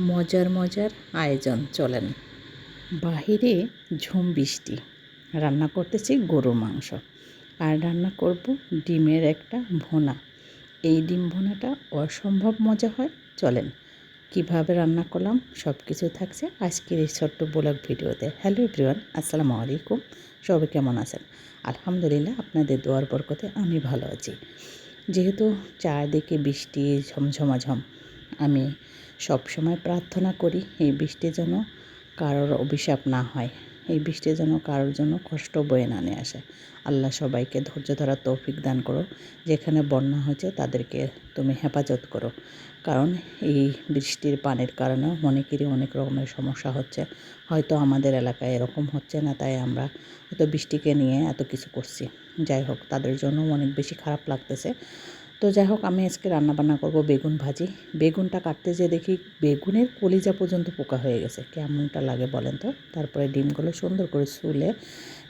মজার মজার আয়োজন চলেন। বাহিরে ঝুম বৃষ্টি, রান্না করতেছি গরুর মাংস আর রান্না করব ডিমের একটা ভুনা। এই ডিম ভুনাটা অসম্ভব মজা হয়। চলেন কিভাবে রান্না করলাম সব কিছু থাকছে আজকের এই ছোট্ট ব্লগ ভিডিওতে। হ্যালো এভরিওয়ান, আসসালামু আলাইকুম। সবাই কেমন আছেন? আলহামদুলিল্লাহ, আপনাদের দোয়ার বরকতে আমি ভালো আছি। যেহেতু চারদিকে বৃষ্টি ঝমঝমাঝম, আমি সব সময় প্রার্থনা করি এই বৃষ্টি যেন কারোর অভিশাপ না হয়, এই বৃষ্টি যেন কারোর জন্য কষ্ট বয়ে না নিয়ে আসে। আল্লাহ সবাইকে ধৈর্য ধরার তৌফিক দান করো। যেখানে বন্যা হয়েছে তাদেরকে তুমি হেফাজত করো, কারণ এই বৃষ্টির পানির কারণে অনেকেরই অনেক রকমের সমস্যা হচ্ছে। হয়তো আমাদের এলাকায় এরকম হচ্ছে না, তাই আমরা হয়তো বৃষ্টিকে নিয়ে এত কিছু করছি। যাই হোক, তাদের জন্য অনেক বেশি খারাপ লাগতেছে। তো যাই হোক, আমি আজকে রান্নাবান্না করব বেগুন ভাজি। বেগুনটা কাটতে যেয়ে দেখি বেগুনের কলিজা পর্যন্ত পোকা হয়ে গেছে। কেমনটা লাগে বলেন তো? তারপরে ডিমগুলো সুন্দর করে ছুলে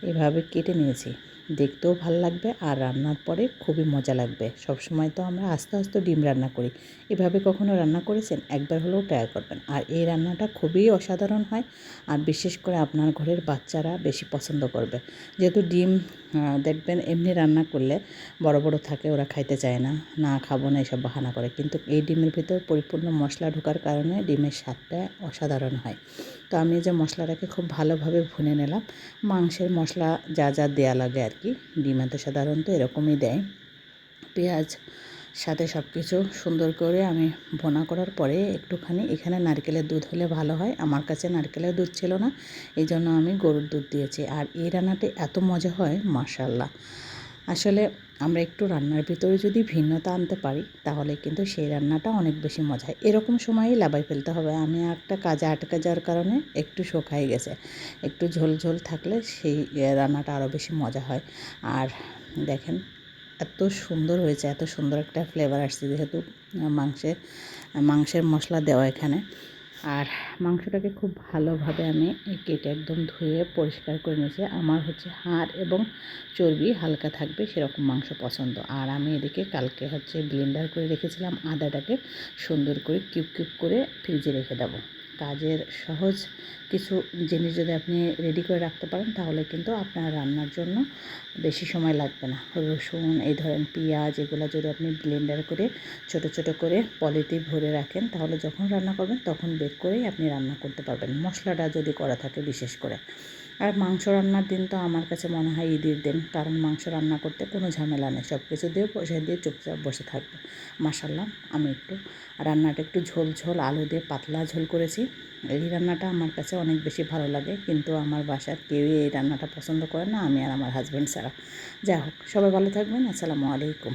এভাবে কেটে নিয়েছি। দেখতেও ভালো লাগবে আর রান্নার পরে খুবই মজা লাগবে। সবসময় তো আমরা আস্তে আস্তে ডিম রান্না করি, এভাবে কখনো রান্না করেছেন? একবার হলেও ট্রাই করবেন। আর এই রান্নাটা খুবই অসাধারণ হয়, আর বিশেষ করে আপনার ঘরের বাচ্চারা বেশি পছন্দ করবে। যেহেতু ডিম দেখবেন এমনি রান্না করলে বড় বড় থাকে, ওরা খাইতে চায় না, না খাবো না এসব বাহানা করে। কিন্তু এই ডিমের ভিতর পরিপূর্ণ মশলা ঢোকার কারণে ডিমের স্বাদটা অসাধারণ হয়। তো আমি যে মশলাটাকে খুব ভালোভাবে ভুনে নিলাম। মাংসের মশলা যা যা দেয়া লাগে আর কি, ডিমে তো সাধারণত এরকমই দেয়। পেঁয়াজ সাথে সব কিছু সুন্দর করে আমি ভুনা করার পরে একটুখানি এখানে নারকেলের দুধ হলে ভালো হয়। আমার কাছে নারকেলের দুধ ছিল না, এই জন্য আমি গরুর দুধ দিয়েছি। আর এই রান্নাটা এত মজা হয় মাশাআল্লাহ। আসলে আমরা একটু রান্নার ভিতরে যদি ভিন্নতা আনতে পারি তাহলে কিন্তু সেই রান্নাটা অনেক বেশি মজা হয়। এরকম সময়েই লাবাই ফেলতে হবে। আমি একটা কাজে আটকে যাওয়ার কারণে একটু শুকায় গেছে। একটু ঝোল ঝোল থাকলে সেই রান্নাটা আরও বেশি মজা হয়। আর দেখেন এত সুন্দর হয়েছে, এত সুন্দর একটা ফ্লেভার আসছে, যেহেতু মাংসের মশলা দেওয়া এখানে। আর মাংসটাকে খুব ভালোভাবে আমি কেটে একদম ধুয়ে পরিষ্কার করে নিয়েছি। আমার হচ্ছে হাড় এবং চর্বি হালকা থাকবে সেরকম মাংস পছন্দ। আর আমি এদিকে কালকে ব্লেন্ডার করে রেখেছিলাম আদাটাকে, সুন্দর করে কিউব কিউব করে ফ্রিজে রেখে দেবো। কাজের সহজ কিছু জিনিস যদি আপনি রেডি করে রাখতে পারেন তাহলে কিন্তু আপনার রান্নার জন্য বেশি সময় লাগবে না। রসুন, এই ধরেন পেঁয়াজ, এগুলো যদি আপনি ব্লেন্ডার করে ছোট ছোট করে পলিতে ভরে রাখেন তাহলে যখন রান্না করবেন তখন বের করেই আপনি রান্না করতে পারবেন, মশলাটা যদি করা থাকে বিশেষ করে। আর মাংস রান্নার দিন তো আমার কাছে মনে হয় ঈদের দিন, কারণ মাংস রান্না করতে কোনো ঝামেলা নেই, সব কিছু দিয়ে বসে দিয়ে চুপচাপ বসে থাকবে। মাশাআল্লাহ, আমি রান্নাটা একটু ঝোল ঝোল আলু দিয়ে পাতলা ঝোল করেছি। এই রান্নাটা আমার কাছে অনেক বেশি ভালো লাগে, কিন্তু আমার বাসার কেউই এই রান্নাটা পছন্দ করে না, আমি আর আমার হাজব্যান্ড ছাড়া। যাই হোক, সবাই ভালো থাকবেন। আসসালামু আলাইকুম।